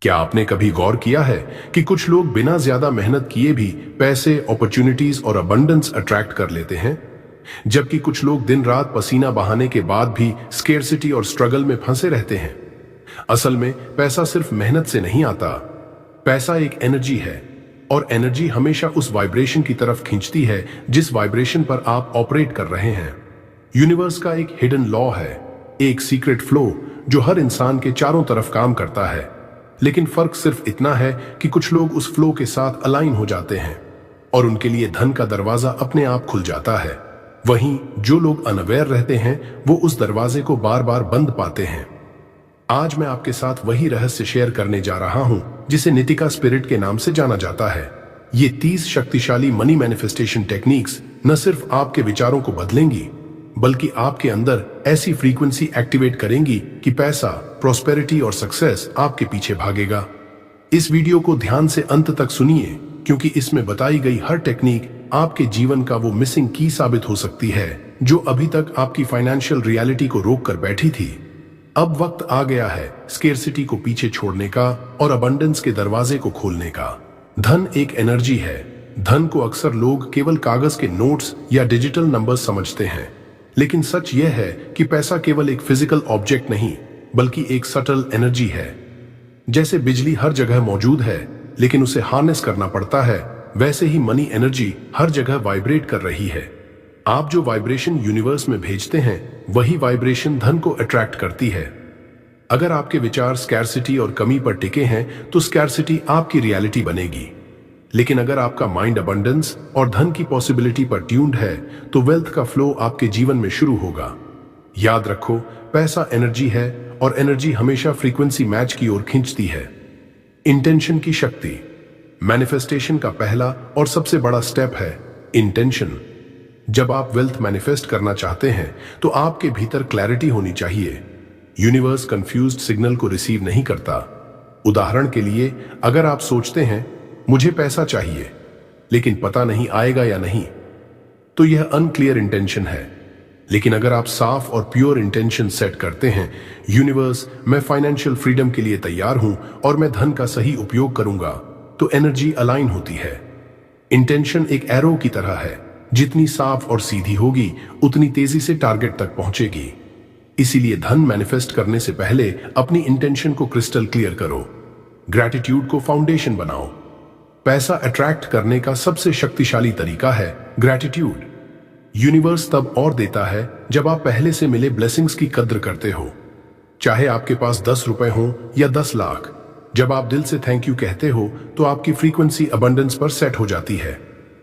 क्या आपने कभी गौर किया है कि कुछ लोग बिना ज्यादा मेहनत किए भी पैसे, अपॉर्चुनिटीज और अबंडेंस अट्रैक्ट कर लेते हैं, जबकि कुछ लोग दिन रात पसीना बहाने के बाद भी स्केर्सिटी और स्ट्रगल में फंसे रहते हैं। असल में पैसा सिर्फ मेहनत से नहीं आता। पैसा एक एनर्जी है और एनर्जी हमेशा उस वाइब्रेशन की तरफ खींचती है जिस वाइब्रेशन पर आप ऑपरेट कर रहे हैं। यूनिवर्स का एक हिडन लॉ है, एक सीक्रेट फ्लो जो हर इंसान के चारों तरफ काम करता है। लेकिन फर्क सिर्फ इतना है कि कुछ लोग उस फ्लो के साथ अलाइन हो जाते हैं और उनके लिए धन का दरवाजा अपने आप खुल जाता है। वहीं जो लोग अनअवेयर रहते हैं वो उस दरवाजे को बार बार बंद पाते हैं। आज मैं आपके साथ वही रहस्य शेयर करने जा रहा हूं जिसे नितिका स्पिरिट के नाम से जाना जाता है। ये 30 शक्तिशाली मनी मैनिफेस्टेशन टेक्निक्स न सिर्फ आपके विचारों को बदलेंगी बल्कि आपके अंदर ऐसी फ्रीक्वेंसी एक्टिवेट करेंगी कि पैसा, प्रॉस्पेरिटी और सक्सेस आपके पीछे भागेगा। इस वीडियो को ध्यान से अंत तक सुनिए क्योंकि इसमें बताई गई हर टेक्निक आपके जीवन का वो मिसिंग की साबित हो सकती है जो अभी तक आपकी फाइनेंशियल रियलिटी को रोक कर बैठी थी। अब वक्त आ गया है स्केर्सिटी को पीछे छोड़ने का और अबंडेंस के दरवाजे को खोलने का। धन एक एनर्जी है। धन को अक्सर लोग केवल कागज के नोट्स या डिजिटल नंबर्स समझते हैं, लेकिन सच यह है कि पैसा केवल एक फिजिकल ऑब्जेक्ट नहीं बल्कि एक सटल एनर्जी है। जैसे बिजली हर जगह मौजूद है लेकिन उसे हार्नेस करना पड़ता है, वैसे ही मनी एनर्जी हर जगह वाइब्रेट कर रही है। आप जो वाइब्रेशन यूनिवर्स में भेजते हैं वही वाइब्रेशन धन को अट्रैक्ट करती है। अगर आपके विचार स्कैर्सिटी और कमी पर टिके हैं तो स्कैर्सिटी आपकी रियलिटी बनेगी। लेकिन अगर आपका माइंड अबंडेंस और धन की पॉसिबिलिटी पर ट्यून्ड है तो वेल्थ का फ्लो आपके जीवन में शुरू होगा। याद रखो, पैसा एनर्जी है और एनर्जी हमेशा फ्रीक्वेंसी मैच की ओर खींचती है। इंटेंशन की शक्ति। मैनिफेस्टेशन का पहला और सबसे बड़ा स्टेप है इंटेंशन। जब आप वेल्थ मैनिफेस्ट करना चाहते हैं तो आपके भीतर क्लैरिटी होनी चाहिए। यूनिवर्स कंफ्यूज्ड सिग्नल को रिसीव नहीं करता। उदाहरण के लिए, अगर आप सोचते हैं मुझे पैसा चाहिए लेकिन पता नहीं आएगा या नहीं, तो यह अनक्लियर इंटेंशन है। लेकिन अगर आप साफ और प्योर इंटेंशन सेट करते हैं, यूनिवर्स, मैं फाइनेंशियल फ्रीडम के लिए तैयार हूं और मैं धन का सही उपयोग करूंगा, तो एनर्जी अलाइन होती है। इंटेंशन एक एरो की तरह है, जितनी साफ और सीधी होगी उतनी तेजी से टारगेट तक पहुंचेगी। इसीलिए धन मैनिफेस्ट करने से पहले अपनी इंटेंशन को क्रिस्टल क्लियर करो। ग्रैटिट्यूड को फाउंडेशन बनाओ। पैसा अट्रैक्ट करने का सबसे शक्तिशाली तरीका है ग्रैटिट्यूड। यूनिवर्स तब और देता है जब आप पहले से मिले ब्लेसिंग्स की कद्र करते हो। चाहे आपके पास 10 रुपए हो या 10 लाख, जब आप दिल से थैंक यू कहते हो तो आपकी फ्रीक्वेंसी अबंडेंस पर सेट हो जाती है।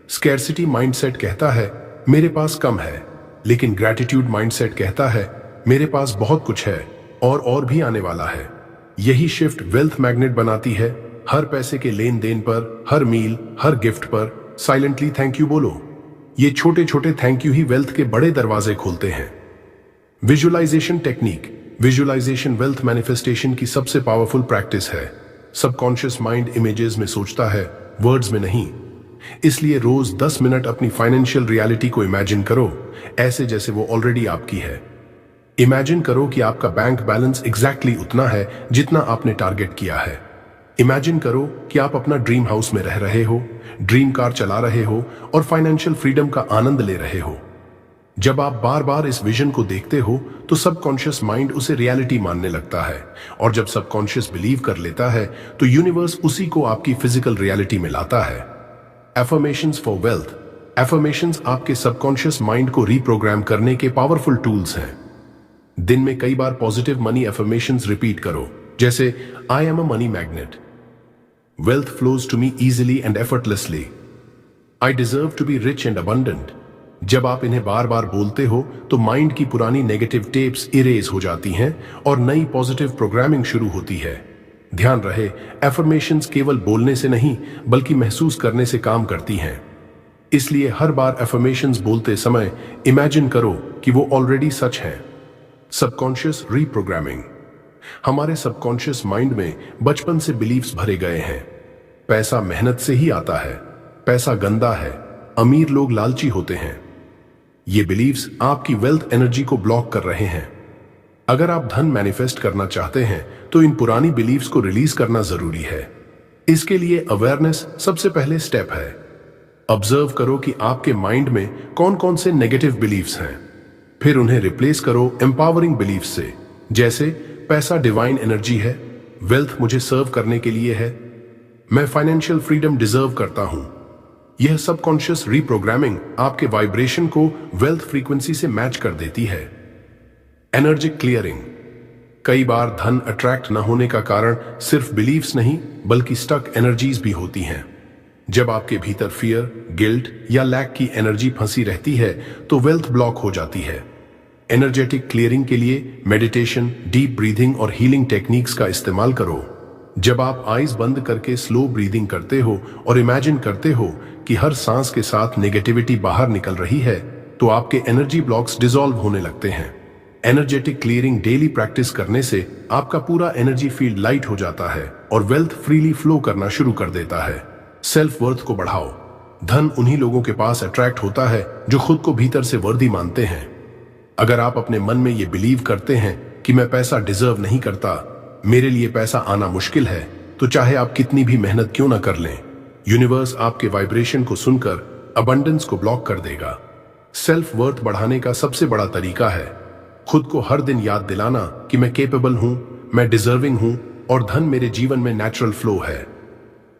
स्कैर्सिटी माइंडसेट कहता है मेरे पास कम है, लेकिन ग्रैटिट्यूड माइंडसेट कहता है मेरे पास बहुत कुछ है और भी आने वाला है। यही शिफ्ट वेल्थ मैग्नेट बनाती है। हर पैसे के लेन देन पर, हर मील, हर गिफ्ट पर साइलेंटली थैंक यू बोलो। ये छोटे छोटे थैंक यू ही वेल्थ के बड़े दरवाजे खोलते हैं। Visualisation technique. Visualisation wealth manifestation की सबसे पावरफुल प्रैक्टिस है। सबकॉन्शियस माइंड इमेजेस में सोचता है, वर्ड्स में नहीं। इसलिए रोज 10 मिनट अपनी फाइनेंशियल रियलिटी को इमेजिन करो, ऐसे जैसे वो ऑलरेडी आपकी है। इमेजिन करो कि आपका बैंक बैलेंस एग्जैक्टली उतना है जितना आपने टारगेट किया है। इमेजिन करो कि आप अपना ड्रीम हाउस में रह रहे हो, ड्रीम कार चला रहे हो और फाइनेंशियल फ्रीडम का आनंद ले रहे हो। जब आप बार बार इस विजन को देखते हो तो सबकॉन्शियस माइंड उसे रियलिटी मानने लगता है, और जब सबकॉन्शियस बिलीव कर लेता है तो यूनिवर्स उसी को आपकी फिजिकल रियलिटी में लाता है। Affirmations for wealth. एफर्मेशंस आपके सबकॉन्शियस माइंड को रीप्रोग्राम करने के पावरफुल टूल्स हैं। दिन में कई बार पॉजिटिव मनी एफर्मेशंस रिपीट करो, जैसे I am a money magnet, wealth flows to me easily and effortlessly, I deserve to be rich and abundant। जब आप इन्हें बार बार बोलते हो तो माइंड की पुरानी नेगेटिव टेप्स इरेज हो जाती हैं और नई पॉजिटिव प्रोग्रामिंग शुरू होती है। ध्यान रहे, एफर्मेशंस केवल बोलने से नहीं बल्कि महसूस करने से काम करती हैं। इसलिए हर बार एफर्मेशंस बोलते समय इमेजिन करो कि वो ऑलरेडी सच है। Subconscious reprogramming. हमारे सबकॉन्शियस माइंड में बचपन से बिलीव्स भरे गए हैं। पैसा मेहनत से ही आता है, पैसा गंदा है, अमीर लोग लालची होते हैं। ये बिलीव्स आपकी वेल्थ एनर्जी को ब्लॉक कर रहे हैं। अगर आप धन मैनिफेस्ट करना चाहते हैं तो इन पुरानी बिलीव्स को रिलीज करना जरूरी है। इसके लिए अवेयरनेस सबसे पहले स्टेप है। ऑब्जर्व करो कि आपके माइंड में कौन कौन से नेगेटिव बिलीव्स हैं, फिर उन्हें रिप्लेस करो एम्पावरिंग बिलीव्स से, जैसे पैसा डिवाइन एनर्जी है, वेल्थ मुझे सर्व करने के लिए है, मैं फाइनेंशियल फ्रीडम डिजर्व करता हूं। यह सबकॉन्शियस रीप्रोग्रामिंग आपके वाइब्रेशन को वेल्थ फ्रीक्वेंसी से मैच कर देती है। Energy clearing. कई बार धन अट्रैक्ट न होने का कारण सिर्फ बिलीव्स नहीं बल्कि स्टक एनर्जीज भी होती हैं। जब आपके भीतर फियर, गिल्ट या लैक की एनर्जी फंसी रहती है तो वेल्थ ब्लॉक हो जाती है। एनर्जेटिक क्लियरिंग के लिए मेडिटेशन, डीप ब्रीदिंग और हीलिंग टेक्निक्स का इस्तेमाल करो। जब आप आईज बंद करके स्लो ब्रीदिंग करते हो और इमेजिन करते हो कि हर सांस के साथ नेगेटिविटी बाहर निकल रही है, तो आपके एनर्जी ब्लॉक्स डिसॉल्व होने लगते हैं। एनर्जेटिक क्लियरिंग डेली प्रैक्टिस करने से आपका पूरा एनर्जी फील्ड लाइट हो जाता है और वेल्थ फ्रीली फ्लो करना शुरू कर देता है। सेल्फ वर्थ को बढ़ाओ। धन उन्हीं लोगों के पास अट्रैक्ट होता है जो खुद को भीतर से वर्दी मानते हैं। अगर आप अपने मन में ये बिलीव करते हैं कि मैं पैसा डिजर्व नहीं करता, मेरे लिए पैसा आना मुश्किल है, तो चाहे आप कितनी भी मेहनत क्यों ना कर लें, यूनिवर्स आपके वाइब्रेशन को सुनकर अबंडेंस को ब्लॉक कर देगा। सेल्फ वर्थ बढ़ाने का सबसे बड़ा तरीका है खुद को हर दिन याद दिलाना कि मैं केपेबल हूं, मैं डिजर्विंग हूं और धन मेरे जीवन में नेचुरल फ्लो है।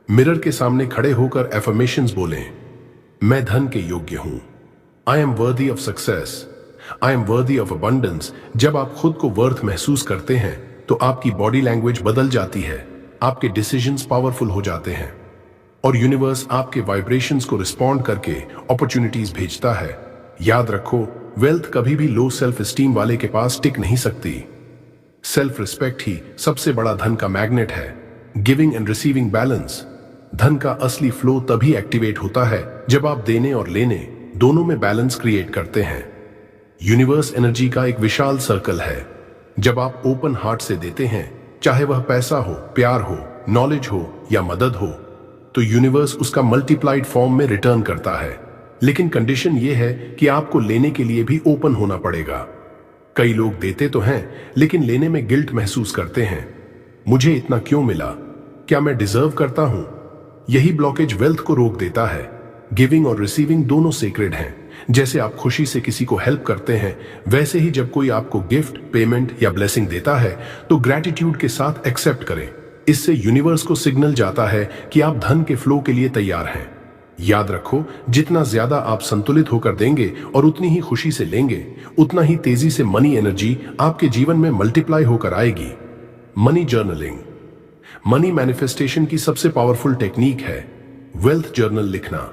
मिरर के सामने खड़े होकर एफर्मेशंस बोलें, मैं धन के योग्य हूं, I am worthy of success, I am worthy of abundance. जब आप खुद को वर्थ महसूस करते हैं तो आपकी बॉडी लैंग्वेज बदल जाती है, आपके डिसीजंस पावरफुल हो जाते हैं और यूनिवर्स आपके वाइब्रेशंस को रिस्पॉन्ड करके अपॉर्चुनिटीज भेजता है। याद रखो, वेल्थ कभी भी लो सेल्फ एस्टीम वाले के पास टिक नहीं सकती। सेल्फ रिस्पेक्ट ही सबसे बड़ा धन का मैग्नेट है। Giving and receiving balance. धन का असली फ्लो तभी एक्टिवेट होता है जब आप देने और लेने दोनों में बैलेंस क्रिएट करते हैं। यूनिवर्स एनर्जी का एक विशाल सर्कल है। जब आप ओपन हार्ट से देते हैं, चाहे वह पैसा हो, प्यार हो, नॉलेज हो या मदद हो, तो यूनिवर्स उसका मल्टीप्लाइड फॉर्म में रिटर्न करता है। लेकिन कंडीशन यह है कि आपको लेने के लिए भी ओपन होना पड़ेगा। कई लोग देते तो हैं लेकिन लेने में गिल्ट महसूस करते हैं। मुझे इतना क्यों मिला, क्या मैं डिजर्व करता हूं? यही ब्लॉकेज वेल्थ को रोक देता है। गिविंग और रिसीविंग दोनों सेक्रेड हैं। जैसे आप खुशी से किसी को हेल्प करते हैं, वैसे ही जब कोई आपको गिफ्ट, पेमेंट या ब्लेसिंग देता है तो ग्रैटिट्यूड के साथ एक्सेप्ट करें। इससे यूनिवर्स को सिग्नल जाता है कि आप धन के फ्लो के लिए तैयार हैं। याद रखो, जितना ज्यादा आप संतुलित होकर देंगे और उतनी ही खुशी से लेंगे, उतना ही तेजी से मनी एनर्जी आपके जीवन में मल्टीप्लाई होकर आएगी। Money journaling. मनी मैनिफेस्टेशन की सबसे पावरफुल टेक्निक है वेल्थ जर्नल लिखना।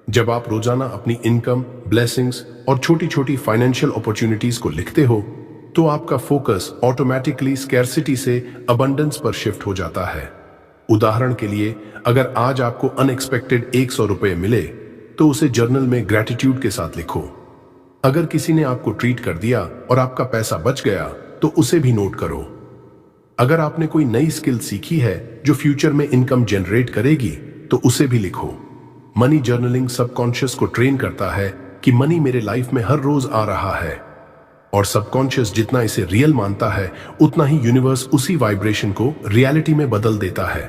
जब आप रोजाना अपनी इनकम, ब्लेसिंग्स और छोटी छोटी फाइनेंशियल अपॉर्चुनिटीज को लिखते हो तो आपका फोकस ऑटोमेटिकली स्कैर्सिटी से अबंडेंस पर शिफ्ट हो जाता है। उदाहरण के लिए, अगर आज आपको अनएक्सपेक्टेड 100 रुपए मिले तो उसे जर्नल में ग्रैटिट्यूड के साथ लिखो। अगर किसी ने आपको ट्रीट कर दिया और आपका पैसा बच गया तो उसे भी नोट करो। अगर आपने कोई नई स्किल सीखी है जो फ्यूचर में इनकम जनरेट करेगी तो उसे भी लिखो। मनी जर्नलिंग सबकॉन्शियस को ट्रेन करता है कि मनी मेरे लाइफ में हर रोज आ रहा है और सबकॉन्शियस जितना इसे रियल मानता है उतना ही यूनिवर्स उसी वाइब्रेशन को रियलिटी में बदल देता है।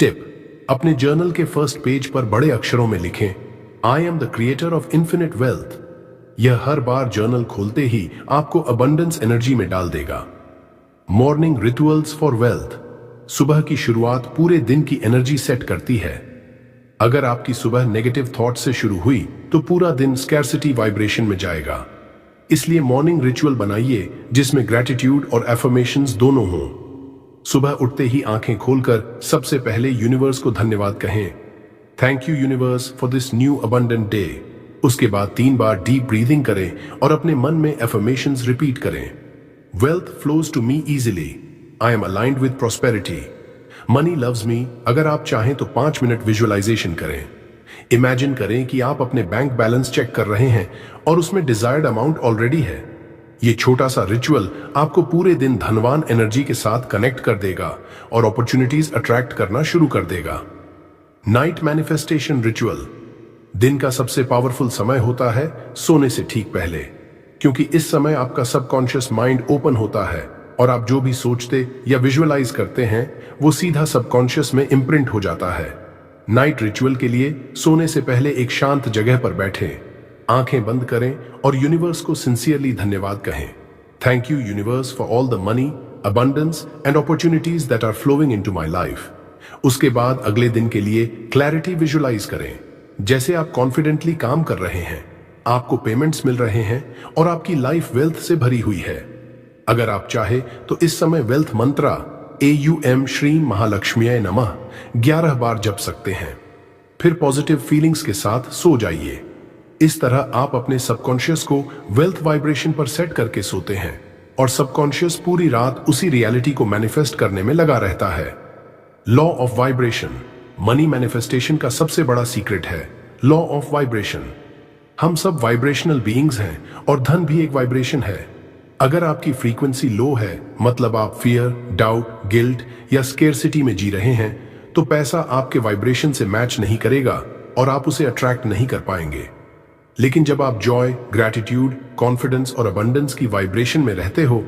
टिप: अपने जर्नल के फर्स्ट पेज पर बड़े अक्षरों में लिखें, I am the creator of infinite wealth. यह हर बार जर्नल खोलते ही आपको अबंडेंस एनर्जी में डाल देगा। Morning rituals for wealth. सुबह की शुरुआत पूरे दिन की एनर्जी सेट करती है। अगर आपकी सुबह नेगेटिव थॉट से शुरू हुई तो पूरा दिन स्कैर्सिटी वाइब्रेशन में जाएगा। इसलिए मॉर्निंग रिचुअल बनाइए जिसमें ग्रैटिट्यूड और एफर्मेशंस दोनों हों। सुबह उठते ही आंखें खोलकर सबसे पहले यूनिवर्स को धन्यवाद कहें, thank you universe for this new abundant day. उसके बाद 3 बार डीप ब्रीदिंग करें और अपने मन में एफर्मेशंस रिपीट करें। Wealth flows to me easily, I am aligned with prosperity, money loves me. अगर आप चाहें तो 5 मिनट विजुअलाइजेशन करें। इमेजिन करें कि आप अपने बैंक बैलेंस चेक कर रहे हैं और उसमें डिजायर्ड अमाउंट ऑलरेडी है। ये छोटा सा रिचुअल आपको पूरे दिन धनवान एनर्जी के साथ कनेक्ट कर देगा और अपॉर्चुनिटीज अट्रैक्ट करना शुरू कर देगा। Night manifestation ritual. दिन का सबसे पावरफुल समय होता है सोने से ठीक पहले, क्योंकि इस समय आपका सबकॉन्शियस माइंड ओपन होता है और आप जो भी सोचते या विजुअलाइज करते हैं वो सीधा सबकॉन्शियस में इम्प्रिंट हो जाता है। नाइट रिचुअल के लिए सोने से पहले एक शांत जगह पर बैठें, आंखें बंद करें और यूनिवर्स को सिंसियरली धन्यवाद कहें। Thank you universe for all the money, abundance and opportunities that are flowing into my life। उसके बाद अगले दिन के लिए क्लैरिटी विजुअलाइज करें, जैसे आप कॉन्फिडेंटली काम कर रहे हैं, आपको पेमेंट्स मिल रहे हैं और आपकी लाइफ वेल्थ से भरी हुई है। अगर आप चाहे तो इस समय वेल्थ मंत्रा AUM श्री महालक्ष्मीय नमः 11 बार जप सकते हैं, फिर पॉजिटिव फीलिंग्स के साथ सो जाइए। इस तरह आप अपने सबकॉन्शियस को वेल्थ वाइब्रेशन पर सेट करके सोते हैं और सबकॉन्शियस पूरी रात उसी रियलिटी को मैनिफेस्ट करने में लगा रहता है। Law of vibration money manifestation का सबसे बड़ा सीक्रेट है। लॉ ऑफ वाइब्रेशन, हम सब वाइब्रेशनल बीइंग्स हैं और धन भी एक वाइब्रेशन है। अगर आपकी फ्रीक्वेंसी लो है, मतलब आप फियर, डाउट, गिल्ट या स्केर्सिटी में जी रहे हैं, तो पैसा आपके वाइब्रेशन से मैच नहीं करेगा और आप उसे अट्रैक्ट नहीं कर पाएंगे। लेकिन जब आप जॉय, ग्रैटिट्यूड, कॉन्फिडेंस और अबंडेंस की वाइब्रेशन में रहते हो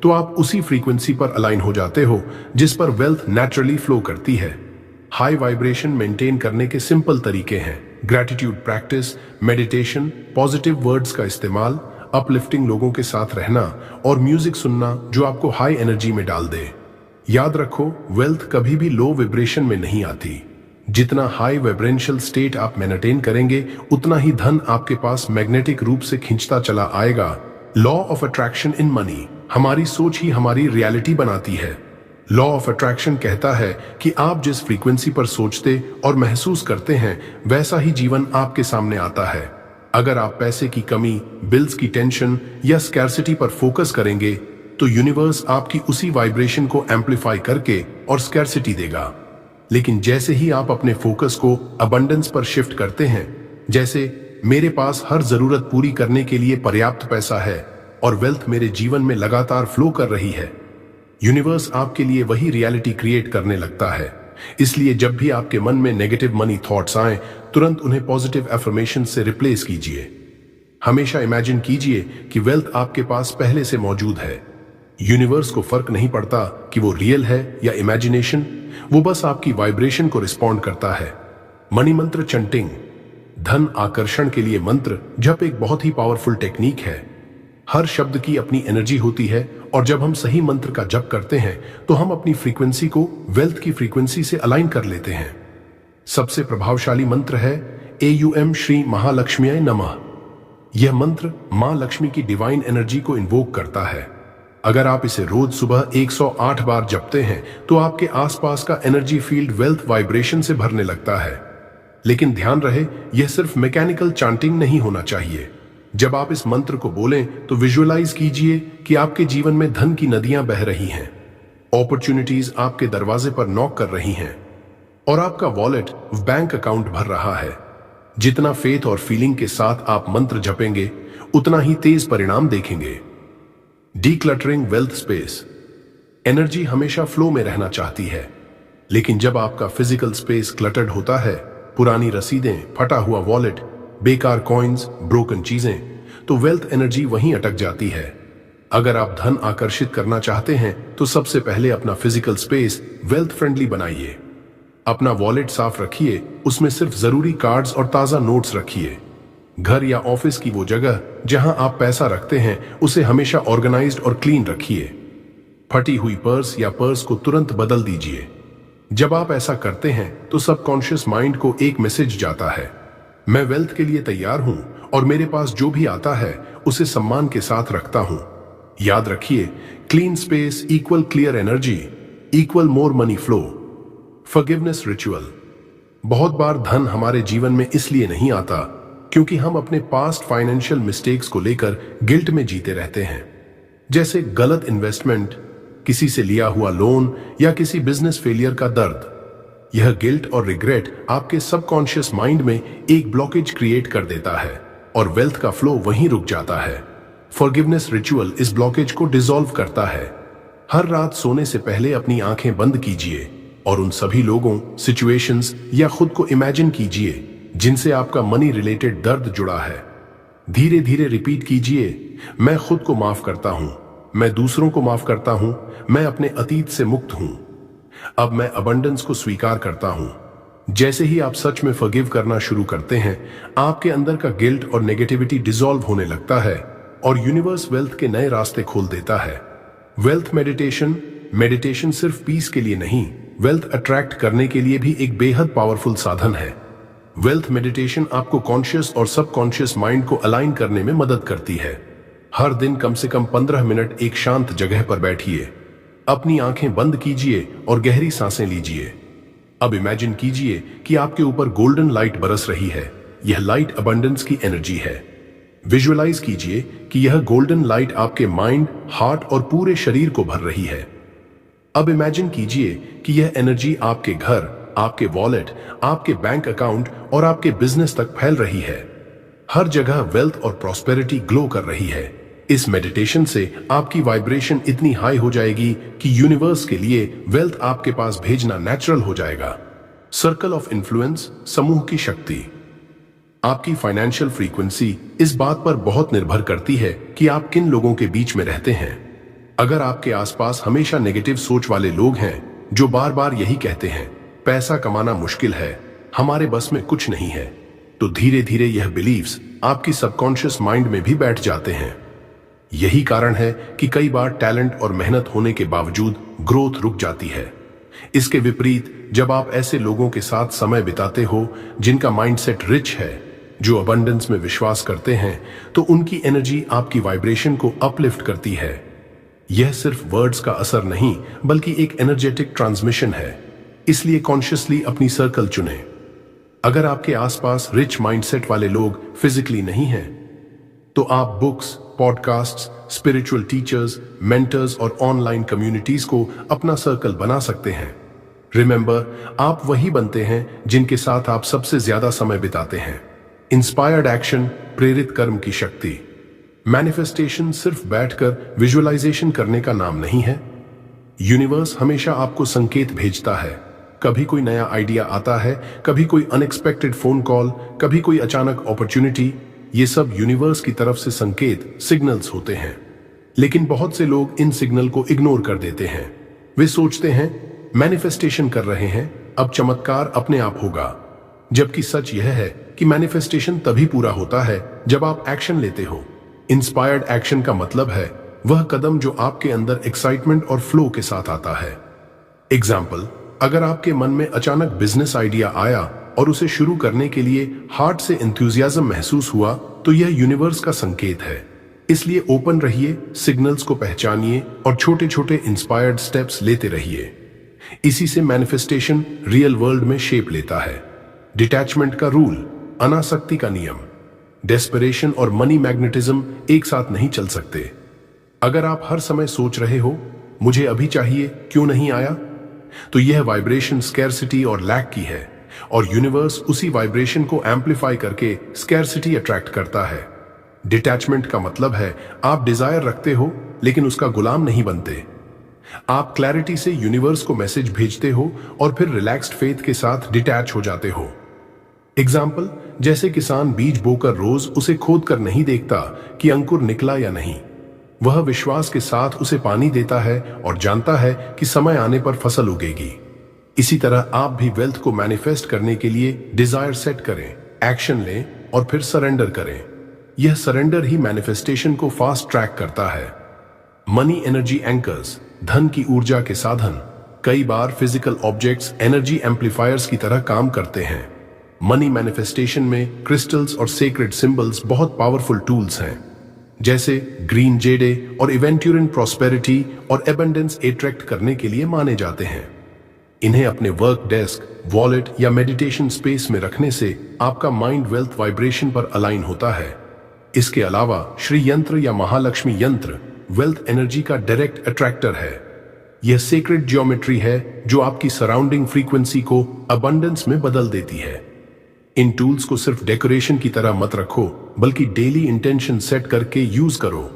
तो आप उसी फ्रीक्वेंसी पर अलाइन हो जाते हो जिस पर वेल्थ नेचुरली फ्लो करती है। हाई वाइब्रेशन मेंटेन करने के सिंपल तरीके हैं: gratitude practice, meditation, positive words का इस्तेमाल, अपलिफ्टिंग लोगों के साथ रहना और म्यूजिक सुनना जो आपको हाई एनर्जी में डाल दे। याद रखो, वेल्थ कभी भी लो वाइब्रेशन में नहीं आती। जितना हाई वाइब्रेंशियल स्टेट आप मेंटेन करेंगे उतना ही धन आपके पास मैग्नेटिक रूप से खींचता चला आएगा। Law of attraction in money, हमारी सोच ही हमारी रियलिटी बनाती है। लॉ ऑफ अट्रैक्शन कहता है कि आप जिस फ्रीक्वेंसी पर सोचते और महसूस करते हैं वैसा ही जीवन आपके सामने आता है। अगर आप पैसे की कमी, बिल्स की टेंशन या स्कैर्सिटी पर फोकस करेंगे तो यूनिवर्स आपकी उसी वाइब्रेशन को एम्पलीफाई करके और स्कैर्सिटी देगा। लेकिन जैसे ही आप अपने फोकस को अबंडेंस पर शिफ्ट करते हैं, जैसे मेरे पास हर जरूरत पूरी करने के लिए पर्याप्त पैसा है और वेल्थ मेरे जीवन में लगातार फ्लो कर रही है, यूनिवर्स आपके लिए वही रियलिटी क्रिएट करने लगता है। इसलिए जब भी आपके मन में नेगेटिव मनी थॉट्स आए, तुरंत उन्हें पॉजिटिव एफर्मेशन से रिप्लेस कीजिए। हमेशा इमेजिन कीजिए कि वेल्थ आपके पास पहले से मौजूद है। यूनिवर्स को फर्क नहीं पड़ता कि वो रियल है या इमेजिनेशन, वो बस आपकी वाइब्रेशन को रिस्पॉन्ड करता है। मनी मंत्र चंटिंग, धन आकर्षण के लिए मंत्र जप एक बहुत ही पावरफुल टेक्निक है। हर शब्द की अपनी एनर्जी होती है और जब हम सही मंत्र का जप करते हैं तो हम अपनी फ्रीक्वेंसी को वेल्थ की फ्रीक्वेंसी से अलाइन कर लेते हैं। सबसे प्रभावशाली मंत्र है AUM श्री महालक्ष्मीय नमः। यह मंत्र मां लक्ष्मी की डिवाइन एनर्जी को इन्वोक करता है। अगर आप इसे रोज सुबह 108 बार जपते हैं तो आपके आसपास का एनर्जी फील्ड वेल्थ वाइब्रेशन से भरने लगता है। लेकिन ध्यान रहे, यह सिर्फ मैकेनिकल चांटिंग नहीं होना चाहिए। जब आप इस मंत्र को बोलें तो विजुअलाइज कीजिए कि आपके जीवन में धन की नदियां बह रही हैं, अपॉर्चुनिटीज आपके दरवाजे पर नॉक कर रही हैं और आपका वॉलेट बैंक अकाउंट भर रहा है। जितना फेथ और फीलिंग के साथ आप मंत्र जपेंगे उतना ही तेज परिणाम देखेंगे। डीक्लटरिंग वेल्थ स्पेस, एनर्जी हमेशा फ्लो में रहना चाहती है, लेकिन जब आपका फिजिकल स्पेस क्लटर्ड होता है, पुरानी रसीदें, फटा हुआ वॉलेट, बेकार कॉइन्स, ब्रोकन चीजें, तो वेल्थ एनर्जी वहीं अटक जाती है। अगर आप धन आकर्षित करना चाहते हैं तो सबसे पहले अपना फिजिकल स्पेस वेल्थ फ्रेंडली बनाइए। अपना वॉलेट साफ रखिए, उसमें सिर्फ जरूरी कार्ड्स और ताजा नोट्स रखिए। घर या ऑफिस की वो जगह जहां आप पैसा रखते हैं उसे हमेशा ऑर्गेनाइज्ड और क्लीन रखिए। फटी हुई पर्स या पर्स को तुरंत बदल दीजिए। जब आप ऐसा करते हैं तो सबकॉन्शियस माइंड को एक मैसेज जाता है, मैं वेल्थ के लिए तैयार हूं और मेरे पास जो भी आता है उसे सम्मान के साथ रखता हूं। याद रखिए, clean space equal clear energy equal more money flow. Forgiveness ritual, बहुत बार धन हमारे जीवन में इसलिए नहीं आता क्योंकि हम अपने पास्ट फाइनेंशियल मिस्टेक्स को लेकर गिल्ट में जीते रहते हैं, जैसे गलत इन्वेस्टमेंट, किसी से लिया हुआ लोन या किसी बिजनेस फेलियर का दर्द। यह गिल्ट और रिग्रेट आपके सबकॉन्शियस माइंड में एक ब्लॉकेज क्रिएट कर देता है और वेल्थ का फ्लो वहीं रुक जाता है। फॉरगिवनेस रिचुअल इस ब्लॉकेज को डिसॉल्व करता है। हर रात सोने से पहले अपनी आंखें बंद कीजिए और उन सभी लोगों, सिचुएशंस या खुद को इमेजिन कीजिए जिनसे आपका मनी रिलेटेड दर्द जुड़ा है। धीरे धीरे रिपीट कीजिए, मैं खुद को माफ करता हूं, मैं दूसरों को माफ करता हूं, मैं अपने अतीत से मुक्त हूं, अब मैं अबंडेंस को स्वीकार करता हूं। जैसे ही आप सच में फॉरगिव करना शुरू करते हैं, आपके अंदर का गिल्ट और नेगेटिविटी डिसॉल्व होने लगता है और यूनिवर्स वेल्थ के नए रास्ते खोल देता है। वेल्थ मेडिटेशन सिर्फ पीस के लिए नहीं, वेल्थ अट्रैक्ट करने के लिए भी एक बेहद पावरफुल साधन है। वेल्थ मेडिटेशन आपको कॉन्शियस और सबकॉन्शियस माइंड को अलाइन करने में मदद करती है। हर दिन कम से कम 15 मिनट एक शांत जगह पर बैठिए, अपनी आंखें बंद कीजिए और गहरी सांसें लीजिए। अब इमेजिन कीजिए कि आपके ऊपर गोल्डन लाइट बरस रही है। यह लाइट अबंडेंस की एनर्जी है। विजुअलाइज कीजिए कि यह गोल्डन लाइट आपके माइंड, हार्ट और पूरे शरीर को भर रही है। अब इमेजिन कीजिए कि यह एनर्जी आपके घर, आपके वॉलेट, आपके बैंक अकाउंट और आपके बिजनेस तक फैल रही है। हर जगह वेल्थ और प्रॉस्पेरिटी ग्लो कर रही है। इस मेडिटेशन से आपकी वाइब्रेशन इतनी हाई हो जाएगी कि यूनिवर्स के लिए वेल्थ आपके पास भेजना नेचुरल हो जाएगा। सर्कल ऑफ इन्फ्लुएंस, समूह की शक्ति। आपकी फाइनेंशियल फ्रीक्वेंसी इस बात पर बहुत निर्भर करती है कि आप किन लोगों के बीच में रहते हैं। अगर आपके आसपास हमेशा नेगेटिव सोच वाले लोग हैं जो बार बार यही कहते हैं, पैसा कमाना मुश्किल है, हमारे बस में कुछ नहीं है, तो धीरे धीरे यह बिलीव्स आपकी सबकॉन्शियस माइंड में भी बैठ जाते हैं। यही कारण है कि कई बार टैलेंट और मेहनत होने के बावजूद ग्रोथ रुक जाती है। इसके विपरीत जब आप ऐसे लोगों के साथ समय बिताते हो जिनका माइंडसेट रिच है, जो अबंडेंस में विश्वास करते हैं, तो उनकी एनर्जी आपकी वाइब्रेशन को अपलिफ्ट करती है। यह सिर्फ वर्ड्स का असर नहीं बल्कि एक एनर्जेटिक ट्रांसमिशन है। इसलिए कॉन्शियसली अपनी सर्कल चुनें। अगर आपके आसपास रिच माइंडसेट वाले लोग फिजिकली नहीं हैं, तो आप books, podcasts, spiritual teachers, mentors और ऑनलाइन कम्युनिटीज को अपना सर्कल बना सकते हैं। रिमेंबर, आप वही बनते हैं जिनके साथ आप सबसे ज्यादा समय बिताते हैं। इंस्पायर्ड एक्शन, प्रेरित कर्म की शक्ति। मैनिफेस्टेशन सिर्फ बैठकर विजुअलाइजेशन करने का नाम नहीं है। यूनिवर्स हमेशा आपको संकेत भेजता है। कभी कोई नया आइडिया आता है, कभी कोई अनएक्सपेक्टेड फोन कॉल, कभी कोई अचानक अपॉर्चुनिटी। ये सब यूनिवर्स की तरफ से संकेत, सिग्नल्स होते हैं। लेकिन बहुत से लोग इन सिग्नल को इग्नोर कर देते हैं। वे सोचते हैं मैनिफेस्टेशन कर रहे हैं, अब चमत्कार अपने आप होगा। जबकि सच यह है कि मैनिफेस्टेशन तभी पूरा होता है जब आप एक्शन लेते हो। इंस्पायर्ड एक्शन का मतलब है वह कदम जो आपके अंदर एक्साइटमेंट और फ्लो के साथ आता है। एग्जाम्पल, अगर आपके मन में अचानक बिजनेस आइडिया आया और उसे शुरू करने के लिए हार्ट से एंथुसियाज्म महसूस हुआ, तो यह यूनिवर्स का संकेत है। इसलिए ओपन रहिए, सिग्नल्स को पहचानिए और छोटे छोटे इंस्पायर्ड स्टेप्स लेते रहिए। इसी से मैनिफेस्टेशन रियल वर्ल्ड में शेप लेता है। डिटैचमेंट का रूल, अनासक्ति का नियम। डेस्परेशन और मनी मैग्नेटिज्म एक साथ नहीं चल सकते। अगर आप हर समय सोच रहे हो मुझे अभी चाहिए, क्यों नहीं आया, तो यह वाइब्रेशन स्कैरसिटी और लैक की है, और यूनिवर्स उसी वाइब्रेशन को एम्पलीफाई करके स्कैरसिटी अट्रैक्ट करता है। डिटैचमेंट का मतलब है आप डिजायर रखते हो लेकिन उसका गुलाम नहीं बनते। आप क्लैरिटी से यूनिवर्स को मैसेज भेजते हो और फिर रिलैक्स्ड फेथ के साथ डिटैच हो जाते हो। एग्जाम्पल, जैसे किसान बीज बोकर रोज उसे खोद कर नहीं देखता कि अंकुर निकला या नहीं। वह विश्वास के साथ उसे पानी देता है और जानता है कि समय आने पर फसल उगेगी। इसी तरह आप भी वेल्थ को मैनिफेस्ट करने के लिए डिजायर सेट करें, एक्शन लें और फिर सरेंडर करें। यह सरेंडर ही मैनिफेस्टेशन को फास्ट ट्रैक करता है। मनी एनर्जी एंकर्स, धन की ऊर्जा के साधन। कई बार फिजिकल ऑब्जेक्ट्स एनर्जी एम्पलीफायर्स की तरह काम करते हैं। मनी मैनिफेस्टेशन में क्रिस्टल्स और सेक्रेड सिंबल्स बहुत पावरफुल टूल्स हैं, जैसे ग्रीन जेडे और इवेंट्यूरिन प्रॉस्पेरिटी और एबंडेंस अट्रैक्ट करने के लिए माने जाते हैं। इन्हें अपने वर्क डेस्क, वॉलेट या मेडिटेशन स्पेस में रखने से आपका माइंड वेल्थ वाइब्रेशन पर अलाइन होता है। इसके अलावा श्री यंत्र या महालक्ष्मी यंत्र वेल्थ एनर्जी का डायरेक्ट अट्रैक्टर है। यह सेक्रेड ज्योमेट्री है जो आपकी सराउंडिंग फ्रीक्वेंसी को अबंडेंस में बदल देती है। इन टूल्स को सिर्फ डेकोरेशन की तरह मत रखो, बल्कि डेली इंटेंशन सेट करके यूज करो।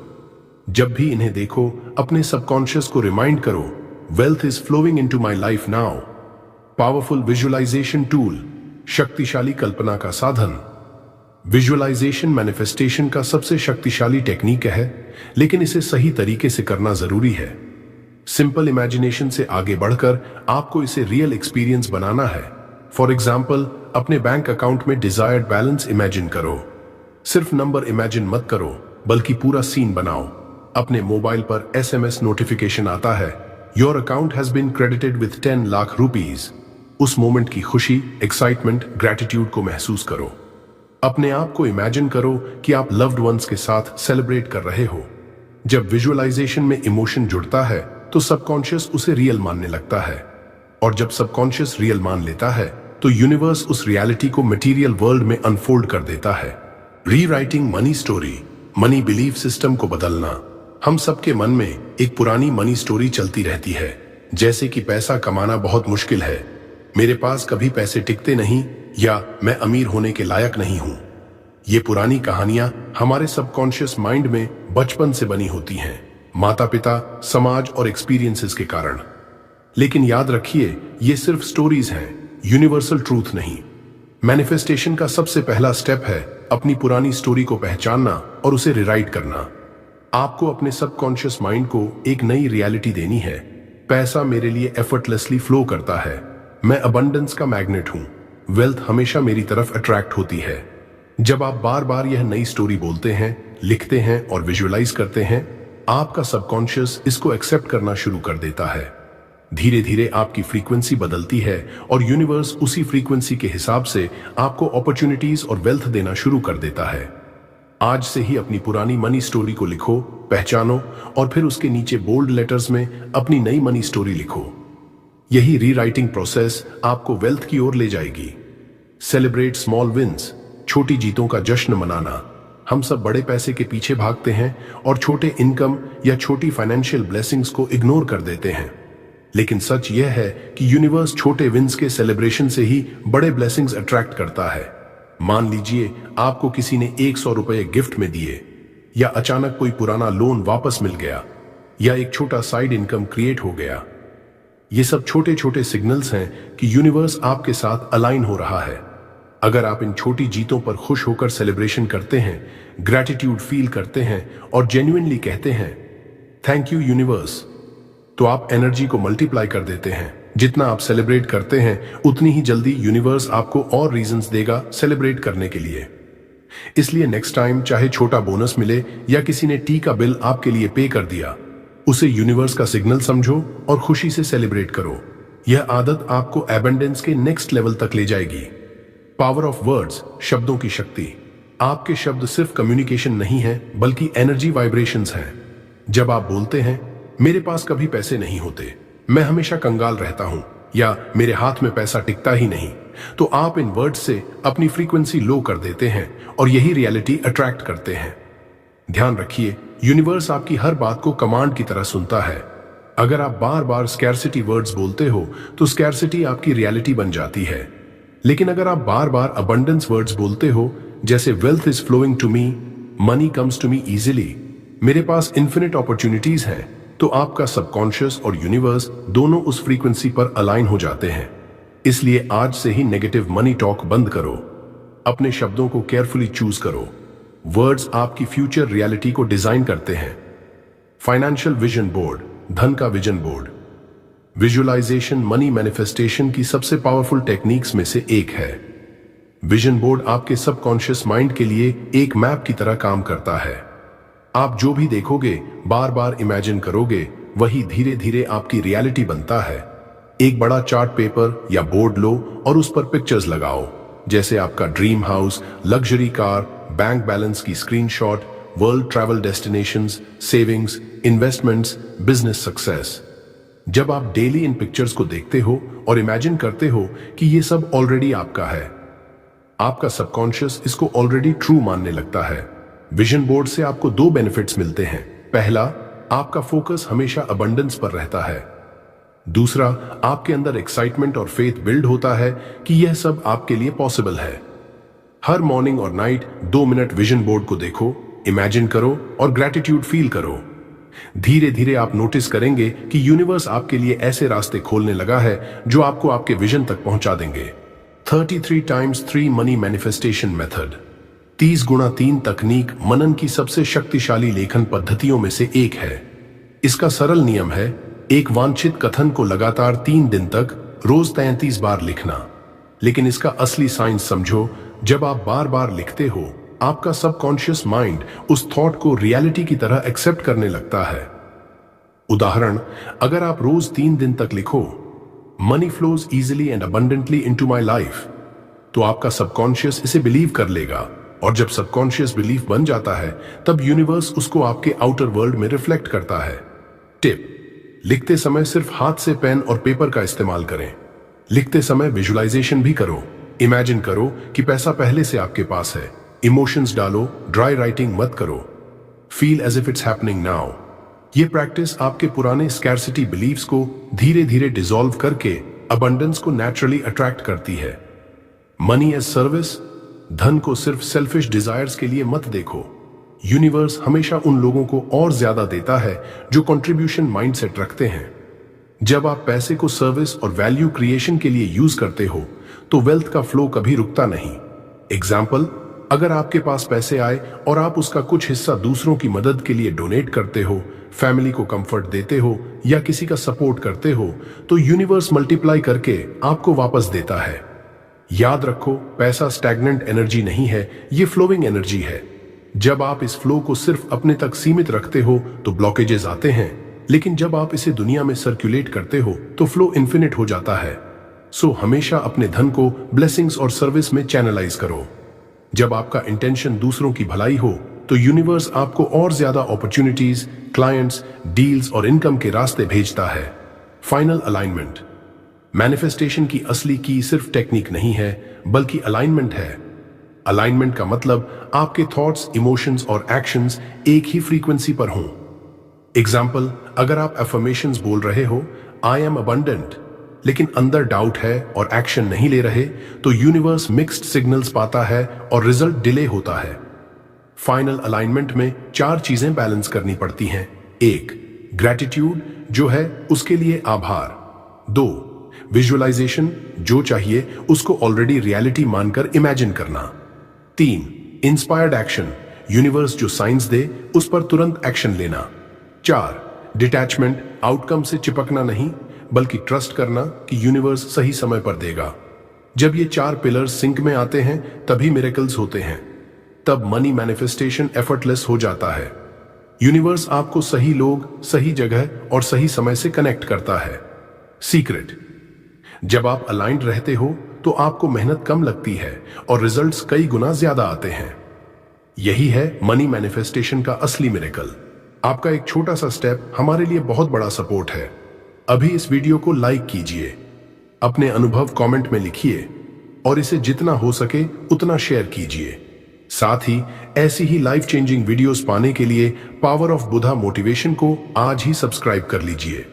जब भी इन्हें देखो, अपने सबकॉन्शियस को रिमाइंड करो, wealth is flowing into my life now. Powerful visualisation tool, शक्तिशाली कल्पना का साधन। विजुअलाइजेशन मैनिफेस्टेशन का सबसे शक्तिशाली टेक्निक है, लेकिन इसे सही तरीके से करना जरूरी है। सिंपल इमेजिनेशन से आगे बढ़कर आपको इसे रियल एक्सपीरियंस बनाना है। फॉर एग्जाम्पल, अपने बैंक अकाउंट में डिजायर्ड बैलेंस इमेजिन करो। सिर्फ नंबर इमेजिन मत करो, बल्कि पूरा सीन बनाओ। अपने मोबाइल पर SMS नोटिफिकेशन आता है, your account has been credited with 10 lakh rupees. उस मोमेंट की खुशी, एक्साइटमेंट, ग्रेटिट्यूड को महसूस करो। अपने आप को इमेजिन करो कि आप लव्ड वंस के साथ सेलिब्रेट कर रहे हो। जब विजुअलाइजेशन में इमोशन जुड़ता है तो सबकॉन्शियस उसे रियल मानने लगता है, और जब सबकॉन्शियस रियल मान लेता है तो यूनिवर्स उस रियलिटी को मटेरियल वर्ल्ड में अनफोल्ड कर देता है। Rewriting money story, money belief system को बदलना। हम सबके मन में एक पुरानी मनी स्टोरी चलती रहती है, जैसे कि पैसा कमाना बहुत मुश्किल है, मेरे पास कभी पैसे टिकते नहीं, या मैं अमीर होने के लायक नहीं हूं। ये पुरानी कहानियां हमारे सबकॉन्शियस माइंड में बचपन से बनी होती हैं, माता पिता, समाज और एक्सपीरियंसेस के कारण। लेकिन याद रखिए, ये सिर्फ स्टोरीज हैं, यूनिवर्सल ट्रूथ नहीं। मैनिफेस्टेशन का सबसे पहला स्टेप है अपनी पुरानी स्टोरी को पहचानना और उसे रिराइट करना। आपको अपने सबकॉन्शियस माइंड को एक नई रियलिटी देनी है। पैसा मेरे लिए एफर्टलेसली फ्लो करता है, मैं अबंडेंस का मैग्नेट हूं, वेल्थ हमेशा मेरी तरफ अट्रैक्ट होती है। जब आप बार बार यह नई स्टोरी बोलते हैं, लिखते हैं और विजुअलाइज करते हैं, आपका सबकॉन्शियस इसको एक्सेप्ट करना शुरू कर देता है। धीरे धीरे आपकी फ्रीक्वेंसी बदलती है और यूनिवर्स उसी फ्रीक्वेंसी के हिसाब से आपको अपॉर्चुनिटीज और वेल्थ देना शुरू कर देता है। आज से ही अपनी पुरानी मनी स्टोरी को लिखो, पहचानो और फिर उसके नीचे बोल्ड लेटर्स में अपनी नई मनी स्टोरी लिखो। यही रीराइटिंग प्रोसेस आपको वेल्थ की ओर ले जाएगी। सेलिब्रेट स्मॉल विंस, छोटी जीतों का जश्न मनाना। हम सब बड़े पैसे के पीछे भागते हैं और छोटे इनकम या छोटी फाइनेंशियल ब्लेसिंग्स को इग्नोर कर देते हैं। लेकिन सच यह है कि यूनिवर्स छोटे विंस के सेलिब्रेशन से ही बड़े ब्लेसिंग्स अट्रैक्ट करता है। मान लीजिए आपको किसी ने 100 रुपए गिफ्ट में दिए, या अचानक कोई पुराना लोन वापस मिल गया, या एक छोटा साइड इनकम क्रिएट हो गया। ये सब छोटे छोटे सिग्नल्स हैं कि यूनिवर्स आपके साथ अलाइन हो रहा है। अगर आप इन छोटी जीतों पर खुश होकर सेलिब्रेशन करते हैं, ग्रैटिट्यूड फील करते हैं और जेन्युइनली कहते हैं थैंक यू यूनिवर्स, तो आप एनर्जी को मल्टीप्लाई कर देते हैं। जितना आप सेलिब्रेट करते हैं, उतनी ही जल्दी यूनिवर्स आपको और रीजंस देगा सेलिब्रेट करने के लिए। इसलिए नेक्स्ट टाइम चाहे छोटा बोनस मिले या किसी ने टी का बिल आपके लिए पे कर दिया, उसे यूनिवर्स का सिग्नल समझो और खुशी से सेलिब्रेट करो। यह आदत आपको एबंडेंस के नेक्स्ट लेवल तक ले जाएगी। पावर ऑफ वर्ड्स, शब्दों की शक्ति। आपके शब्द सिर्फ कम्युनिकेशन नहीं है, बल्कि एनर्जी वाइब्रेशंस हैं। जब आप बोलते हैं मेरे पास कभी पैसे नहीं होते, मैं हमेशा कंगाल रहता हूं, या मेरे हाथ में पैसा टिकता ही नहीं, तो आप इन वर्ड्स से अपनी फ्रीक्वेंसी लो कर देते हैं और यही रियलिटी अट्रैक्ट करते हैं। ध्यान रखिए, यूनिवर्स आपकी हर बात को कमांड की तरह सुनता है। अगर आप बार बार स्कैर्सिटी वर्ड्स बोलते हो तो स्कैर्सिटी आपकी रियलिटी बन जाती है। लेकिन अगर आप बार बार अबंडेंस वर्ड्स बोलते हो, जैसे wealth is flowing to me, money comes to me easily, मेरे पास इन्फिनिट अपॉर्चुनिटीज हैं, तो आपका सबकॉन्शियस और यूनिवर्स दोनों उस फ्रीक्वेंसी पर अलाइन हो जाते हैं। इसलिए आज से ही नेगेटिव मनी टॉक बंद करो। अपने शब्दों को केयरफुली चूज करो। वर्ड्स आपकी फ्यूचर रियलिटी को डिजाइन करते हैं। फाइनेंशियल विजन बोर्ड, धन का vision board. Visualisation money manifestation की सबसे पावरफुल टेक्निक्स में से एक है। विजन बोर्ड आपके सबकॉन्शियस माइंड के लिए एक मैप की तरह काम करता है। आप जो भी देखोगे, बार बार इमेजिन करोगे, वही धीरे धीरे आपकी रियलिटी बनता है। एक बड़ा चार्ट पेपर या बोर्ड लो और उस पर पिक्चर्स लगाओ, जैसे आपका dream house, luxury car, bank balance की screenshot, world travel destinations, savings, investments, business success. जब आप डेली इन पिक्चर्स को देखते हो और इमेजिन करते हो कि ये सब ऑलरेडी आपका है, आपका सबकॉन्शियस इसको ऑलरेडी ट्रू मानने लगता है। विजन बोर्ड से आपको दो बेनिफिट्स मिलते हैं। पहला, आपका फोकस हमेशा अबंडेंस पर रहता है। दूसरा, आपके अंदर एक्साइटमेंट और फेथ बिल्ड होता है कि यह सब आपके लिए पॉसिबल है। हर मॉर्निंग और नाइट 2 मिनट विजन बोर्ड को देखो, इमेजिन करो और ग्रैटिट्यूड फील करो। धीरे धीरे आप नोटिस करेंगे कि यूनिवर्स आपके लिए ऐसे रास्ते खोलने लगा है जो आपको आपके विजन तक पहुंचा देंगे। 33 times 3 money manifestation method. 30x3 तकनीक मनन की सबसे शक्तिशाली लेखन पद्धतियों में से एक है। इसका सरल नियम है, एक वांछित कथन को लगातार 3 दिन तक रोज 33 बार लिखना। लेकिन इसका असली साइंस समझो, जब आप बार बार लिखते हो, आपका सबकॉन्शियस माइंड उस थॉट को रियलिटी की तरह एक्सेप्ट करने लगता है। उदाहरण, अगर आप रोज 3 दिन तक लिखो, money flows easily and abundantly into my life, तो आपका सबकॉन्शियस इसे बिलीव कर लेगा, और जब सबकॉन्शियस बिलीफ बन जाता है, तब यूनिवर्स उसको आपके आउटर वर्ल्ड में रिफ्लेक्ट करता है। टिप: लिखते समय सिर्फ हाथ से पेन और पेपर का इस्तेमाल करें। लिखते समय विजुअलाइजेशन भी करो। इमेजिन करो कि पैसा पहले से आपके पास है। इमोशंस डालो, ड्राई राइटिंग मत करो। Feel as if it's happening now. ये प्रैक्टिस आपके पुराने स्कैर्सिटी बिलीव्स को धीरे धीरे डिसॉल्व करके अबंडेंस को नेचुरली अट्रैक्ट करती है। मनी एज सर्विस, धन को सिर्फ सेल्फिश डिजायर्स के लिए मत देखो। यूनिवर्स हमेशा उन लोगों को और ज्यादा देता है जो कंट्रीब्यूशन माइंडसेट रखते हैं। जब आप पैसे को सर्विस और वैल्यू क्रिएशन के लिए यूज करते हो, तो वेल्थ का फ्लो कभी रुकता नहीं। एग्जाम्पल, अगर आपके पास पैसे आए और आप उसका कुछ हिस्सा दूसरों की मदद के लिए डोनेट करते हो, फैमिली को कंफर्ट देते हो या किसी का सपोर्ट करते हो, तो यूनिवर्स मल्टीप्लाई करके आपको वापस देता है। याद रखो, पैसा स्टैग्नेंट एनर्जी नहीं है, ये फ्लोइंग एनर्जी है। जब आप इस फ्लो को सिर्फ अपने तक सीमित रखते हो तो ब्लॉकेजेस आते हैं, लेकिन जब आप इसे दुनिया में सर्कुलेट करते हो तो फ्लो इन्फिनिट हो जाता है। सो हमेशा अपने धन को ब्लेसिंग्स और सर्विस में चैनलाइज करो। जब आपका इंटेंशन दूसरों की भलाई हो, तो यूनिवर्स आपको और ज्यादा अपॉर्चुनिटीज, क्लाइंट्स, डील्स और इनकम के रास्ते भेजता है। Final alignment. मैनिफेस्टेशन की असली की सिर्फ टेक्निक नहीं है, बल्कि अलाइनमेंट है। अलाइनमेंट का मतलब आपके थॉट्स, इमोशंस और एक्शंस एक ही फ्रीक्वेंसी पर हों। एग्जाम्पल, अगर आप अफर्मेशंस बोल रहे हो, आई एम अबंडेंट, लेकिन अंदर डाउट है और एक्शन नहीं ले रहे, तो यूनिवर्स मिक्स्ड सिग्नल्स पाता है और रिजल्ट डिले होता है। फाइनल अलाइनमेंट में 4 चीजें बैलेंस करनी पड़ती हैं। 1. ग्रैटिट्यूड, जो है उसके लिए आभार। 2. विजुअलाइजेशन, जो चाहिए उसको ऑलरेडी रियलिटी मानकर इमेजिन करना। 3. इंस्पायर्ड एक्शन, यूनिवर्स जो साइंस दे उस पर तुरंत एक्शन लेना। 4. डिटैचमेंट, आउटकम से चिपकना नहीं, बल्कि ट्रस्ट करना कि यूनिवर्स सही समय पर देगा। जब ये 4 पिलर्स सिंक में आते हैं, तभी मिरेकल्स होते हैं। तब मनी मैनिफेस्टेशन एफर्टलेस हो जाता है। यूनिवर्स आपको सही लोग, सही जगह और सही समय से कनेक्ट करता है। सीक्रेट: जब आप अलाइंड रहते हो तो आपको मेहनत कम लगती है और रिजल्ट्स कई गुना ज्यादा आते हैं। यही है मनी मैनिफेस्टेशन का असली मिरेकल। आपका एक छोटा सा स्टेप हमारे लिए बहुत बड़ा सपोर्ट है। अभी इस वीडियो को लाइक कीजिए, अपने अनुभव कमेंट में लिखिए और इसे जितना हो सके उतना शेयर कीजिए। साथ ही ऐसी ही लाइफ चेंजिंग वीडियोस पाने के लिए पावर ऑफ बुधा मोटिवेशन को आज ही सब्सक्राइब कर लीजिए।